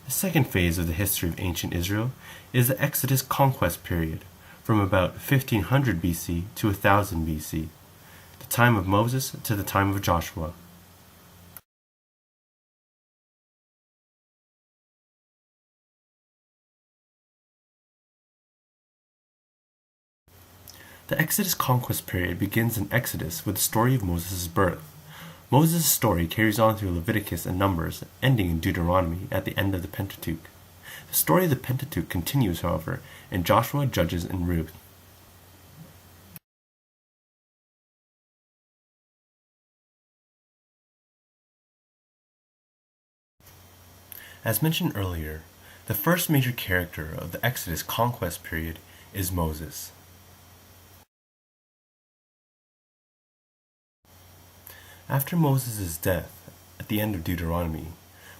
The second phase of the history of ancient Israel is the Exodus Conquest period, from about 1500 BC to 1000 BC, the time of Moses to the time of Joshua. The Exodus Conquest period begins in Exodus with the story of Moses' birth. Moses' story carries on through Leviticus and Numbers, ending in Deuteronomy at the end of the Pentateuch. The story of the Pentateuch continues, however, in Joshua, Judges, and Ruth. As mentioned earlier, the first major character of the Exodus Conquest period is Moses. After Moses' death, at the end of Deuteronomy,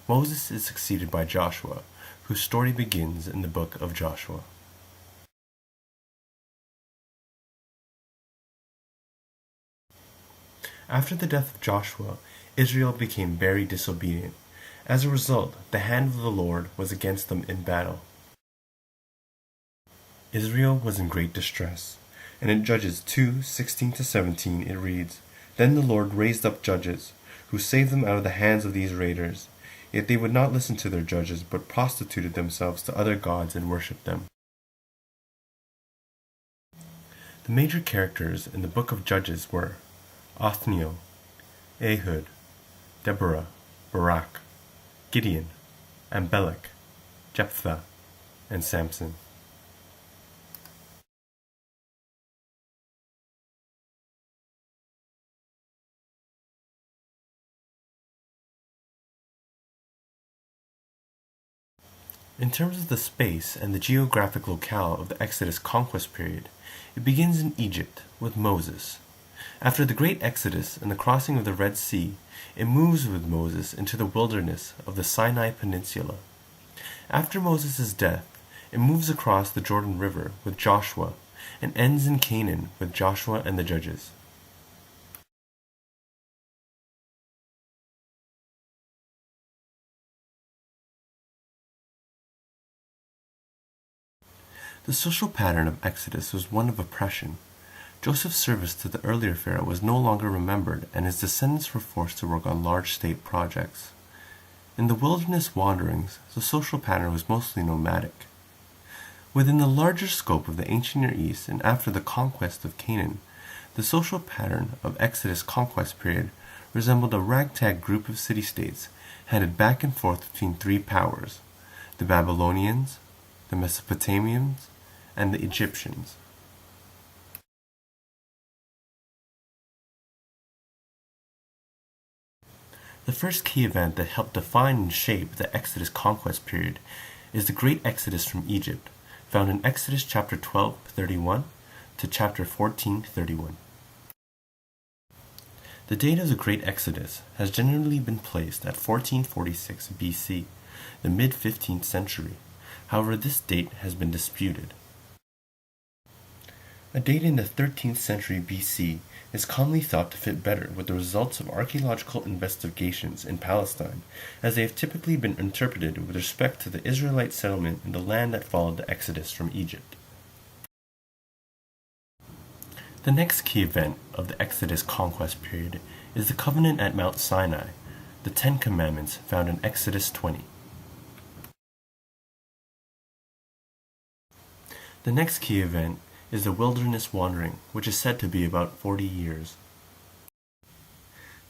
Moses is succeeded by Joshua, whose story begins in the book of Joshua. After the death of Joshua, Israel became very disobedient. As a result, the hand of the Lord was against them in battle. Israel was in great distress, and in Judges 2:16-17 it reads, "Then the Lord raised up judges, who saved them out of the hands of these raiders. Yet they would not listen to their judges, but prostituted themselves to other gods and worshipped them." The major characters in the book of Judges were Othniel, Ehud, Deborah, Barak, Gideon, Amalek, Jephthah, and Samson. In terms of the space and the geographic locale of the Exodus Conquest period, it begins in Egypt with Moses. After the Great Exodus and the crossing of the Red Sea, it moves with Moses into the wilderness of the Sinai Peninsula. After Moses' death, it moves across the Jordan River with Joshua and ends in Canaan with Joshua and the Judges. The social pattern of Exodus was one of oppression. Joseph's service to the earlier Pharaoh was no longer remembered, and his descendants were forced to work on large state projects. In the wilderness wanderings, the social pattern was mostly nomadic. Within the larger scope of the ancient Near East and after the conquest of Canaan, the social pattern of Exodus Conquest period resembled a ragtag group of city-states headed back and forth between three powers: the Babylonians, the Mesopotamians, and the Egyptians. The first key event that helped define and shape the Exodus Conquest period is the Great Exodus from Egypt, found in Exodus chapter 12:31 to chapter 14:31. The date of the Great Exodus has generally been placed at 1446 BC, the mid-15th century. However, this date has been disputed. A date in the 13th century BC is commonly thought to fit better with the results of archaeological investigations in Palestine, as they have typically been interpreted with respect to the Israelite settlement in the land that followed the Exodus from Egypt. The next key event of the Exodus Conquest period is the covenant at Mount Sinai, the Ten Commandments found in Exodus 20. The next key event is the wilderness wandering, which is said to be about 40 years.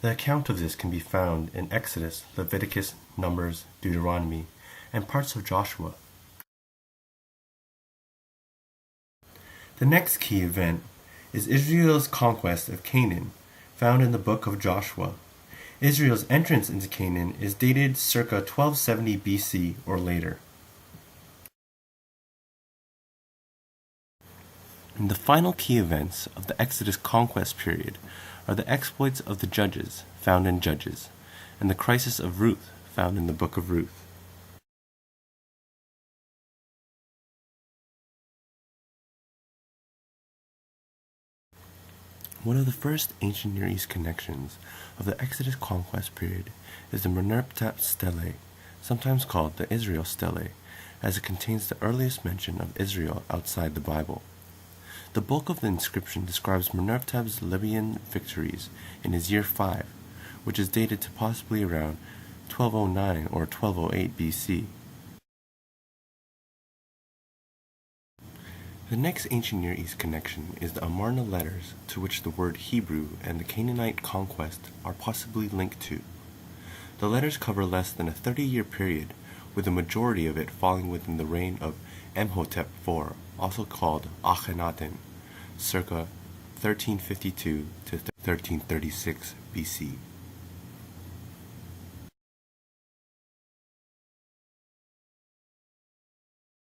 The account of this can be found in Exodus, Leviticus, Numbers, Deuteronomy, and parts of Joshua. The next key event is Israel's conquest of Canaan, found in the book of Joshua. Israel's entrance into Canaan is dated circa 1270 BC or later. And the final key events of the Exodus Conquest period are the exploits of the judges, found in Judges, and the crisis of Ruth, found in the book of Ruth. One of the first ancient Near East connections of the Exodus Conquest period is the Merneptah stele, sometimes called the Israel Stele, as it contains the earliest mention of Israel outside the Bible. The bulk of the inscription describes Meneptah's Libyan victories in his year 5, which is dated to possibly around 1209 or 1208 BC. The next ancient Near East connection is the Amarna letters, to which the word Hebrew and the Canaanite conquest are possibly linked to. The letters cover less than a 30-year period, with the majority of it falling within the reign of Imhotep IV, also called Akhenaten, circa 1352 to 1336 BC.